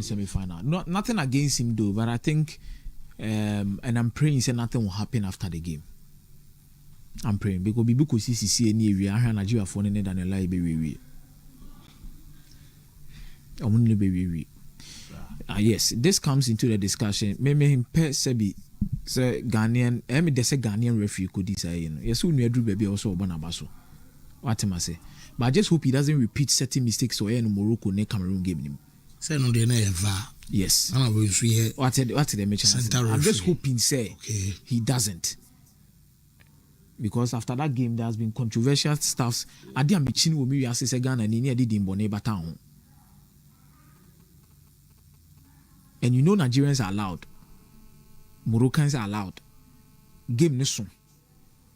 semi-final. Nothing against him though, but I think, and I'm praying that nothing will happen after the game. I'm praying because CCC any area I Nigeria for any than a lie be yes, this comes into the discussion. Maybe him per sebi say Ghanaian. They say Ghanaian referee could decide. Yes, we do baby also Bonabaso. What am I say? But I just hope he doesn't repeat certain mistakes so in Morocco ne Cameroon game. Say no they never. Yes. What they mention? I'm just hoping say he doesn't. Because after that game there has been controversial stuff. Adi amichin wo mi wiase se Ghana ni adi dimbone bata ho. And you know Nigerians are loud. Moroccans are loud. Game ne so.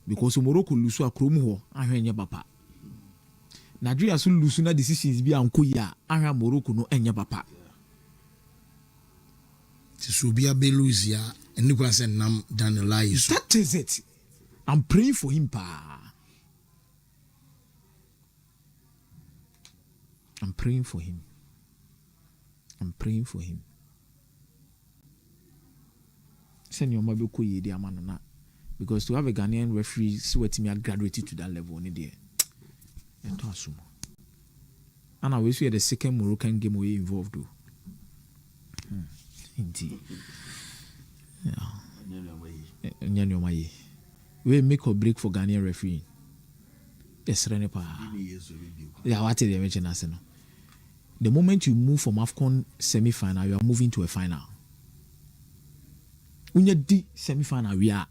Because Morocco lose a krom ho ahwenya papa. Nigeria so lose na decisions bi anko ya ahwa Morocco no enya papa. Tisubia Belusia and you can send nam down the line. That is it. I'm praying for him, pa. I'm praying for him. I'm praying for him. Send your mobile ko ye dia manana. Because to have a Ghanaian referee, see what me graduated to that level only there. And I wish we had the second Moroccan game we involved though. Indeed. Yeah. We make or break for Ghanaian referee. Yes, Renepa. Yeah, what did they mention us? The moment you move from AFCON semi-final, you are moving to a final. When you di semi-final, we are.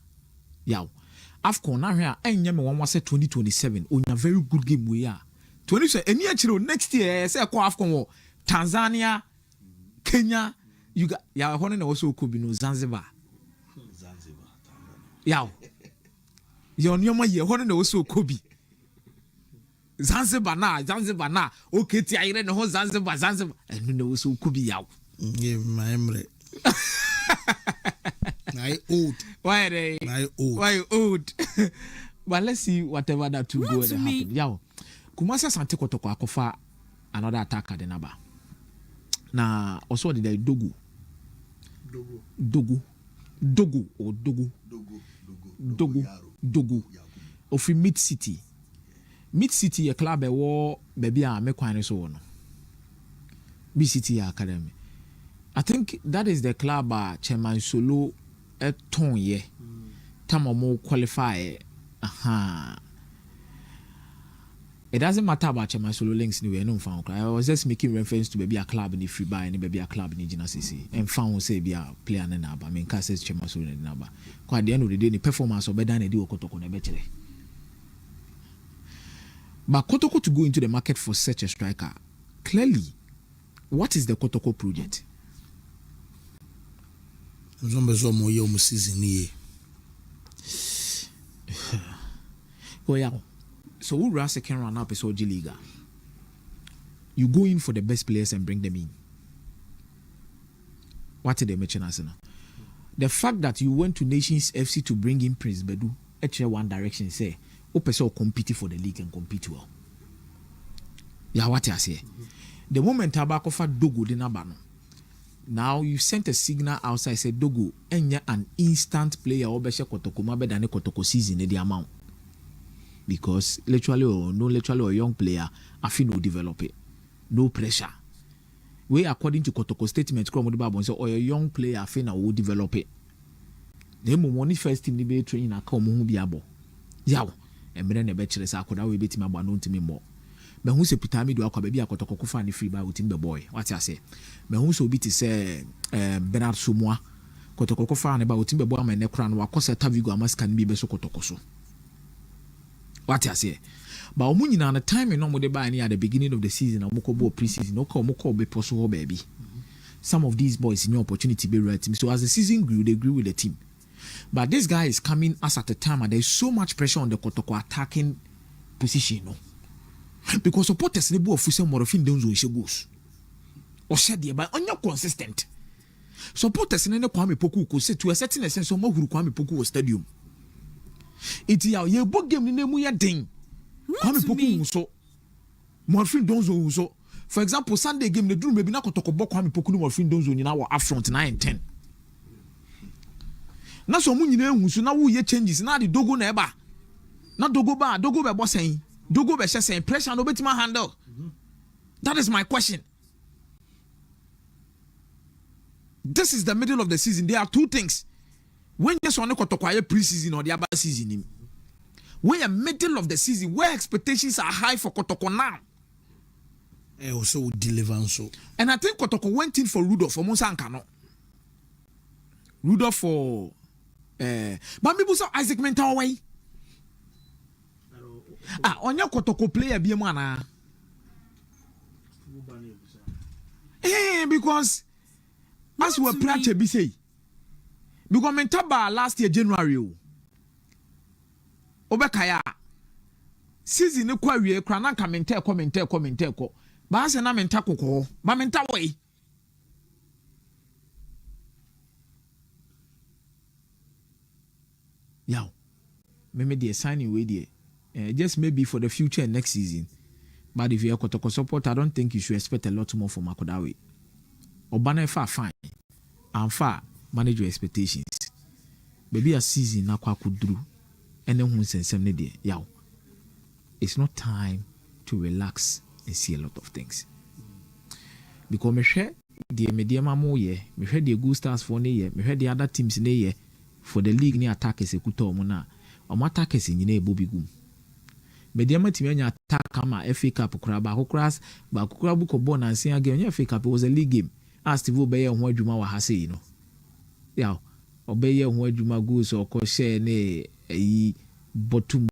Yeah. AFCON now here, and you want to say 2027. On a very good game we are. 27. And yet, next year, say AFCON Tanzania, Kenya. You got yeah. One also could be no Zanzibar. Yeah. Your nyoma ye hono na also Kobe. Zanzibar na. Okay, ti ayire na ho Zanzibar. Enu na also Kobe yaw. Yeah, my emre. My old. Why they? My old. Why old? But let's see whatever that to go and happen. Yaw. Kumasi Asante Kotoko akofa another attacker the naba. Na also the Dogo of Mid City. Mid City a club a war baby a me kwane so no. Mid City Academy. I think that is the club Chairman Solo a ton ye. Tamo mo qualify. Aha. It doesn't matter about Chairman Solo links anyway, no found. I was just making reference to baby a club in the free buy and baby a club in the CC. And found say be a player and number. I mean, Cassis Chairman Solo in the number. Quite at the end of the day, the performance of better than Dogo Kotoko na better. But Kotoko to go into the market for such a striker, clearly, what is the Kotoko project? Oh yeah. So who runs second round up is OG Liga. You go in for the best players and bring them in. What did they mention us now? The fact that you went to Nations FC to bring in Prince Bedu, actually one direction say, Opeso compete for the league and compete well. Yeah, what I say. The moment Tabako for Dogo de Nabano. Now you sent a signal outside, say Dogo, and an instant player Obesha Kotoko mabe than a Kotoko season in the amount. Because literally or no literally or young player, I feel no develop it. No pressure. We according to Kotoko statement, so or a young player, I feel will develop it. The money first in the bay training a come who be able. Yaw, and then a bachelor's I could have bit him about known to me more. But who say Pitami do a baby a Kotoko find free by within the boy? What I say? But who so bit is Bernard Sumoa, Kotoko fan about within the boy, my necran, or Cosa Tavigo, must can be beso Kotokoso. What I say, but Omunina on the time and no buy any at the beginning of the season, or Mokobo preseason, no call Moko be possible baby. Some of these boys in your opportunity be right team. So as the season grew, they grew with the team. But this guy is coming us at a time and there's so much pressure on the Kotoko attacking position, no. Because supporters ne bo ofuse morofin don't zo goes. Or shed there, but on your consistent. Supporters ne Kwame Poku ko say to a certain extent so more Kwame Poku was stadium. It's ya ye book game ni nemu ya den. Kwame Poku so. Morfin don't so For example, Sunday game the dream maybe na Kotoko bɔ Kwame Poku no mo free don zone nyina wɔ upfront 9 and 10. Na so mu nyina ehu so na wo ye changes na the Dogo na eba. Na Dogo be bɔ sɛn. Dogo be hyɛ sɛn pressure no betima handle. That is my question. This is the middle of the season. There are two things. When you want to acquire pre-season or the other season, when you're middle of the season, where expectations are high for Kotoko now, also deliver so. And I think Kotoko went in for Rudolph for Musa Nkano. Rudolph for but people saw Isaac Mental way. On your Kotoko player be mana. Because as we plan to be say. Because mentaba last year January obekaya season no kwa wie kra na comment ko ba se na menta kokko ba menta we yaw me dey signing we dey just maybe for the future next season, but if you are Kotoko support, I don't think you should expect a lot more from Akodawe. Obana far fine and far manage your expectations. Maybe a season na kwa kudru ene hu sensem ne de yaw. It's not time to relax and see a lot of things. Because me hwe the mediama mo ye, me hwe the good stars for ne ye, me hwe the other teams ne ye for the league ni attackers ekuta omo na. Omo attackers nyina ebobi gum. Mediama team anya attack kama FA Cup kura ba kokura bu ko born and sing again. FA Cup was a league game. As Steve Obeye ho adwuma wa ha sei no. Yeah, Obeye ho adwuma go so ko share ne yi bottom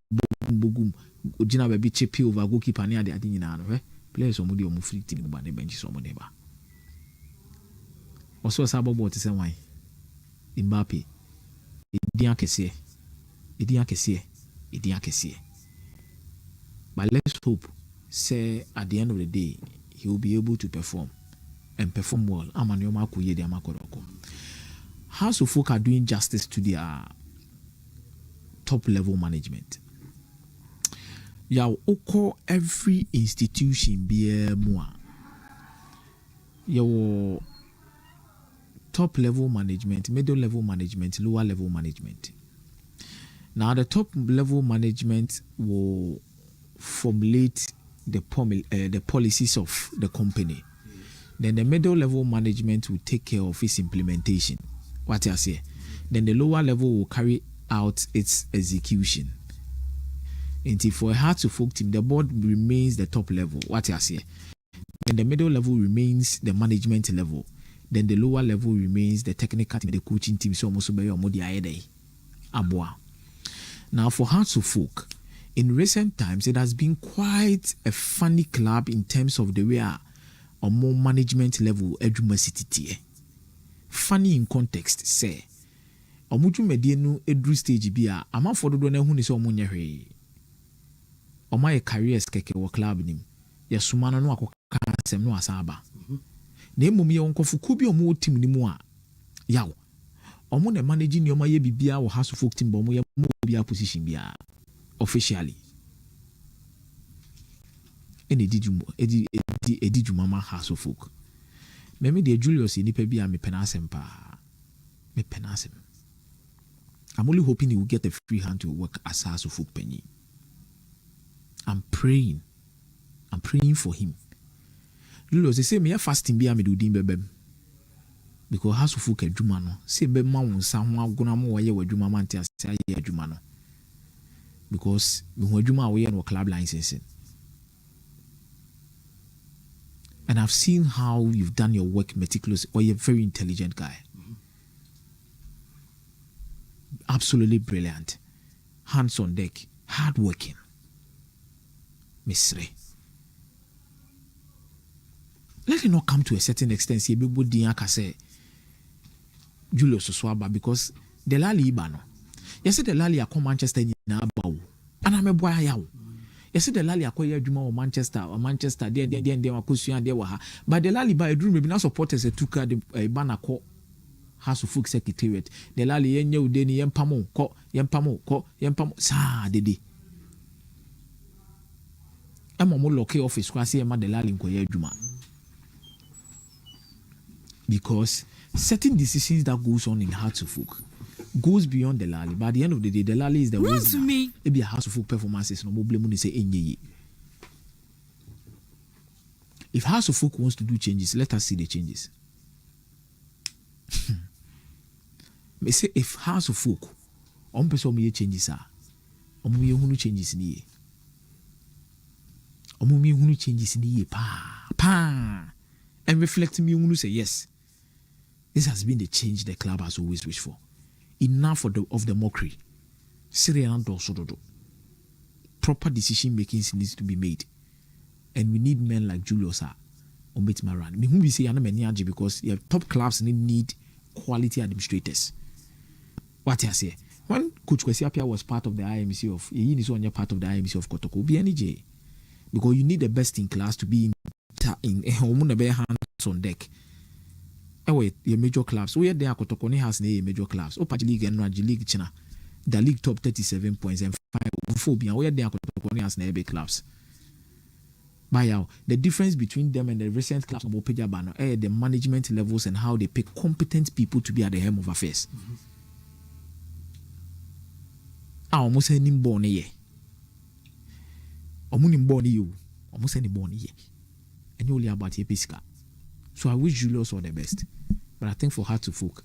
bogum ogina ba bi chepi over goalkeeper ne ade nyina no players omo de omo free team ba ne bench so omo ne ba oso sabobo te se wan Mbappe edian kese but let's hope say at the end of the day he will be able to perform and perform well. Amanioma kuye de amakoroko. House of Folk are doing justice to their top level management. Ya oko every institution be more. Your top level management, middle level management, lower level management. Now the top level management will formulate the policies of the company. Then the middle level management will take care of its implementation. What I say. Then the lower level will carry out its execution. Until for a Heart to Folk team, the board remains the top level. What I say. Then the middle level remains the management level. Then the lower level remains the technical team, the coaching team. So almost be Abwa. Now for Heart to Folk, in recent times it has been quite a funny club in terms of the way or more management level edumacity. Funny in context, say. Omuju medienu edru stage bia ama fododo na hu ni se omunye hwe. Oma ye careers keke wo club nim. Ye sumana no akoka asem no asaba. Na emum ye wonkofuku bi omu team ni mu a yaw. Omu na manage ni oma ye bibia wo House of Folk team bo mu ye mu bia position bia officially. Ene edi jumama House of Folk. Me de Julius ni pe bia me penasem pa. Me penasem. I'm only hoping he will get a free hand to work as House of Folk penny. I'm praying for him. Julius they say me fasting bia me do din bebem. Because House of Folk adwuma no say be ma won sa ho agona mo ye wadwuma man tia say ye adwuma no. Because me ho adwuma we no club licensing. And I've seen how you've done your work meticulously. Or you're a very intelligent guy. Absolutely brilliant. Hands on deck. Hardworking. Misre. Let it not come to a certain extent. See, people diaka say Julius Oswaba because the Lali Ibano. You say the Lali akọ Manchester in Abawu. And I'm a boy yaw. You see the Lali akoya juma or Manchester there wakusua there waha. But the Lali by dream maybe not supporters a tuka the banako House of Folk Secretariat. The Lali yenye udeni yempamo sa dede. Ema mo loke office kwa si ema the Lali nkoya juma. because certain decisions that goes on in Hearts of Folk goes beyond the Lally. But at the end of the day, the Lally is the reason. Wontumi. It be a Hearts of Folk performances. No more blame say enye. If Hearts of Folk wants to do changes, let us see the changes. Me say if House of Folk person me changes me hunu changes ni me hunu changes ni pa and reflect me hunu say yes, this has been the change the club has always wished for. Enough of the mockery. Proper decision making needs to be made, and we need men like Julius on bit maran. Me who we say ana many because your top clubs need quality administrators. What I say, when Coach Kwesi Appiah was part of the IMC of part of the IMC of Kotoko, be NJ, because you need the best in class to be in hands on deck. Anyway, your major clubs. We are there. Kotoko has a major clubs. Opaj League and Raji League China, the league top 37 points and 5 phobia. We are there. Kotoko has a big clubs. By the difference between them and the recent clubs of Opeja Bano, the management levels and how they pick competent people to be at the helm of affairs. Almost any born ye. Omunim born you. Almost any born ye. And only about your pisca. So I wish Julius all the best. But I think for Hearts of Folk,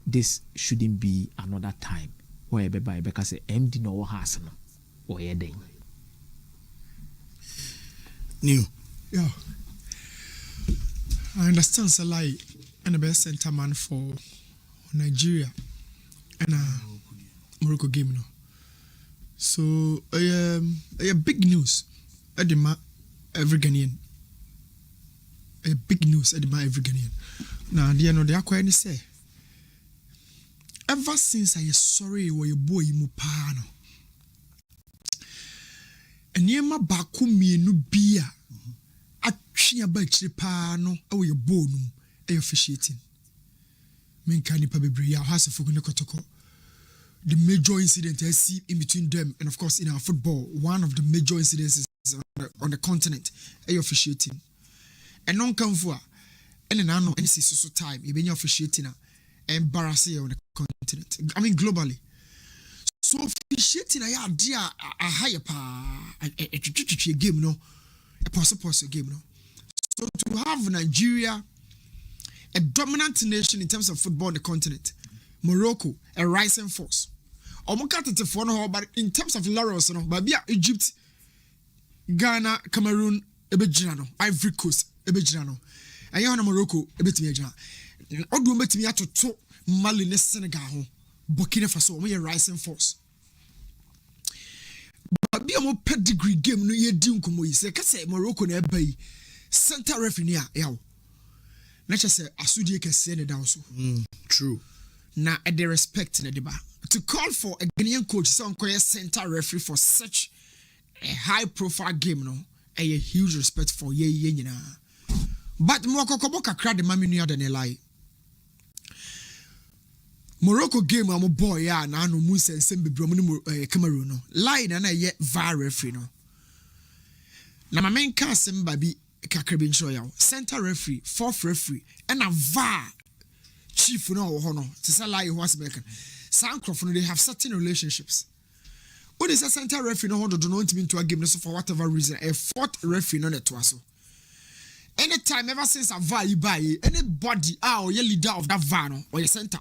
this shouldn't be another time where Becca say MD no has no or a day. New. Yeah. I understand Salai and the best center man for Nigeria and Morocco game no. So big news at the every Ghanaian. A big news at the every Ghanaian. Now the end of the acquire say. Ever since I sorry where your boy Mupano. Eniema baako mienu bia atwe aba akyire paa no e your bone officiating. Menka nipa bebre ya House of Folk ne Kotoko. The major incident I see in between them and of course in our football, one of the major incidences on the continent officiating. And non come for and an anno and so time you been officiating embarrassing on the continent. I mean globally. So officiating a idea a higher a game no a possible game no. So to have Nigeria a dominant nation in terms of football on the continent, Morocco a rising force. But in terms of laurels, no, but Egypt, Ghana, Cameroon, Ebejano, Ivory Coast, Ebejano, and you Morocco, Ebetimiaja. Odu Betimia to Mali, Senegal, Burkina Faso, we a rising force. But be a more pedigree game, no ye dun como you say, Morocco ne bay, center referee, yow. Let's just say, Asudi can send it down so. True. Now, at the respect in the debate. To call for a Ghanaian coach, some center referee for such a high profile game, no, a huge respect for ye. But Mokokoboka cried the mammy near than a lie. Morocco game, I'm a boy, yeah, and I know Musa and Sembe Bromino Cameroon, lie and I yet VAR referee, no. Now, my main cast him baby Kakrabin Shoyal, center referee, fourth referee, and a VAR chief, no, honor, to say lie who was making. Sancroft, they have certain relationships. What is a center referee no do not into a game for whatever reason? A fourth referee no to us. Anytime ever since a VAR you buy anybody or your leader of that VAR or your center.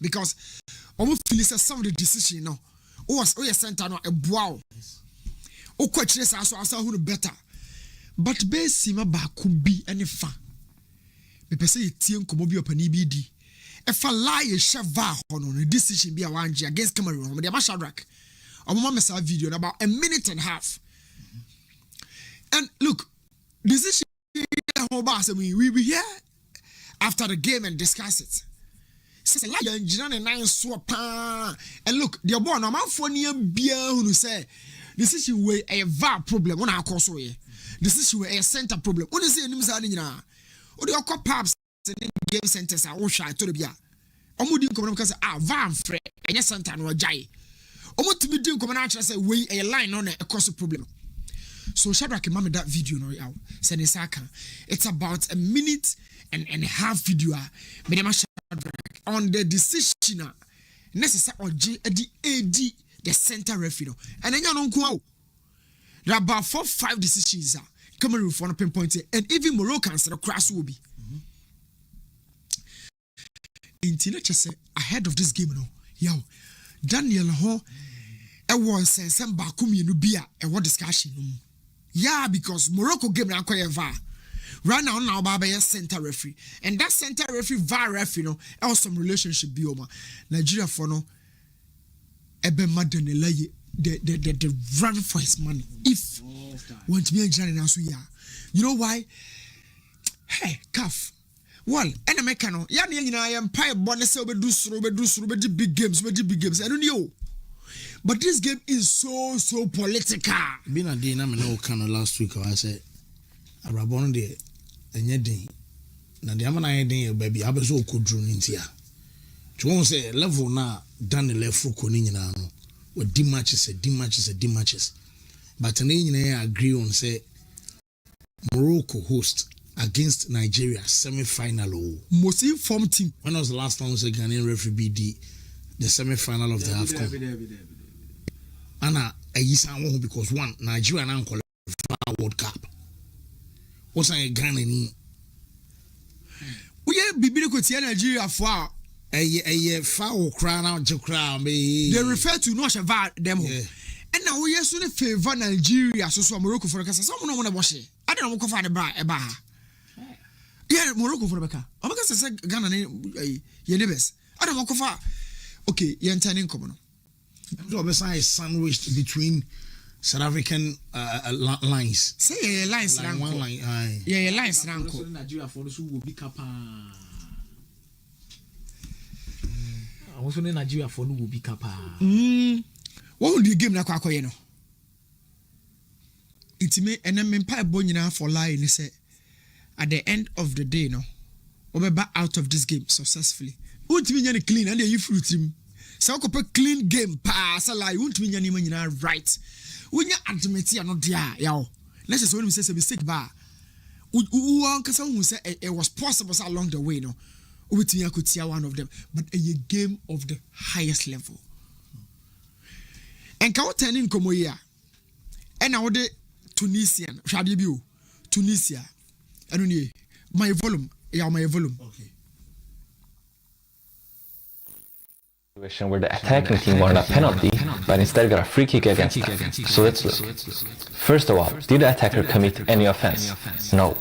Because almost feel some of the decision no. Was your center no a wow. O question is also who better. But base him ba could be any fan. Me pese yetiem komo bi opani bi di. If a lie shava on a decision be a one against Cameroon, the Mashadrak. I want to video in about a minute and a half. And look, decision we be here after the game and discuss it. Says lie and nine swap. And look, the born a man for near beer who say decision way a VAR problem on our course way. Decision way a center problem. What is the name of what do you call pubs? Game centers are all shy to the beer. Omudi come because van free and yes center no jai. Omo to be doing come and say we a line on a cost problem. So Shadrach mama that video no yaw. Send Saka. It's about a minute and a half video. Medema Shadrach on the decision necessary or AD the center referee. And then you know there are about 4-5 decisions Cameroon for pinpoint and even Moroccans the crash will be. Ahead of this game no. Yo, Daniel Ho was some Bakumi no beer and what discussion. Yeah, because Morocco game na kwaya VAR. Right now Baba center referee. And that center referee VAR referee no also some relationship bioma. Nigeria for no ebe madanelay the run for his money. If want me and now so yeah. You know why? Hey, Cuff. Well, and American, I am pie bonus over do big games. I don't know. But this game is so political. Been a day, I'm no kind of last week. I said, I rabon de and yet day. Now the Amana day, baby, I was so good drone in here. To one say level now done the left for Conin now with D matches. But an I agree on say Morocco host against Nigeria semi-final. Most informed team. When was the last time was a Ghanaian referee the semi-final of the AFCON? Anna a year because one Nigeria now qualify World Cup. What's a Ghanaian? We have been to Nigeria for a foul crown out to crown. They refer to no VAR demo. And now we are soon favor Nigeria so Morocco for because someone want to wash it. I don't know what about yeah, Morocco for Becca. I'm going to say Ghana, your neighbors. I don't want to okay, you're intending common. So, besides, sandwiched between South African lines. Say lines, like one line. Yeah, lines, Nigeria for those who will be kappa. I was on Nigeria for who will be kappa. What would you give me? It's me and I'm in pipe bonina for lying. He said. At the end of the day, no, we're back out of this game successfully. Won't mean any clean and you fruit him. So clean game pass a lie. Won't mean any money right. When you ultimately are not there, yo. Let's just when we say a mistake bar. Because someone who said it was possible along the way, no. With me, I could see one of them, but a game of the highest level. And can turn in Akomeah. And now the Tunisian, Shadibu, Tunisia. I don't know. My volume. Yeah, my volume. Okay. Situation where the attacking team won a penalty, but instead got a free kick against them. So let's look. First of all, did the attacker commit any offense? No.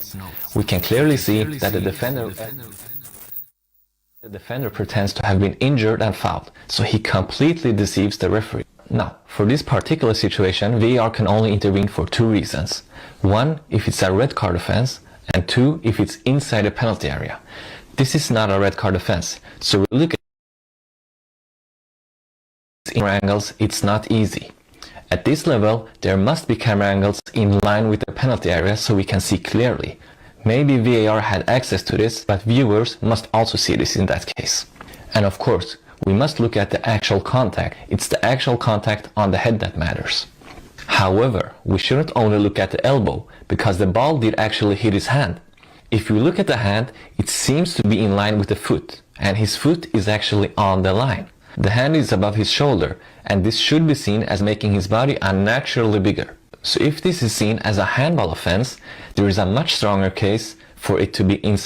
We can clearly see that the defender pretends to have been injured and fouled, so he completely deceives the referee. Now, for this particular situation, VAR can only intervene for two reasons. One, if it's a red card offense, and two, if it's inside the penalty area. This is not a red card offense, so we look at camera angles, it's not easy. At this level, there must be camera angles in line with the penalty area so we can see clearly. Maybe VAR had access to this, but viewers must also see this in that case. And of course, we must look at the actual contact. It's the actual contact on the head that matters. However, we shouldn't only look at the elbow, because the ball did actually hit his hand. If we look at the hand, it seems to be in line with the foot, and his foot is actually on the line. The hand is above his shoulder, and this should be seen as making his body unnaturally bigger. So if this is seen as a handball offense, there is a much stronger case for it to be inside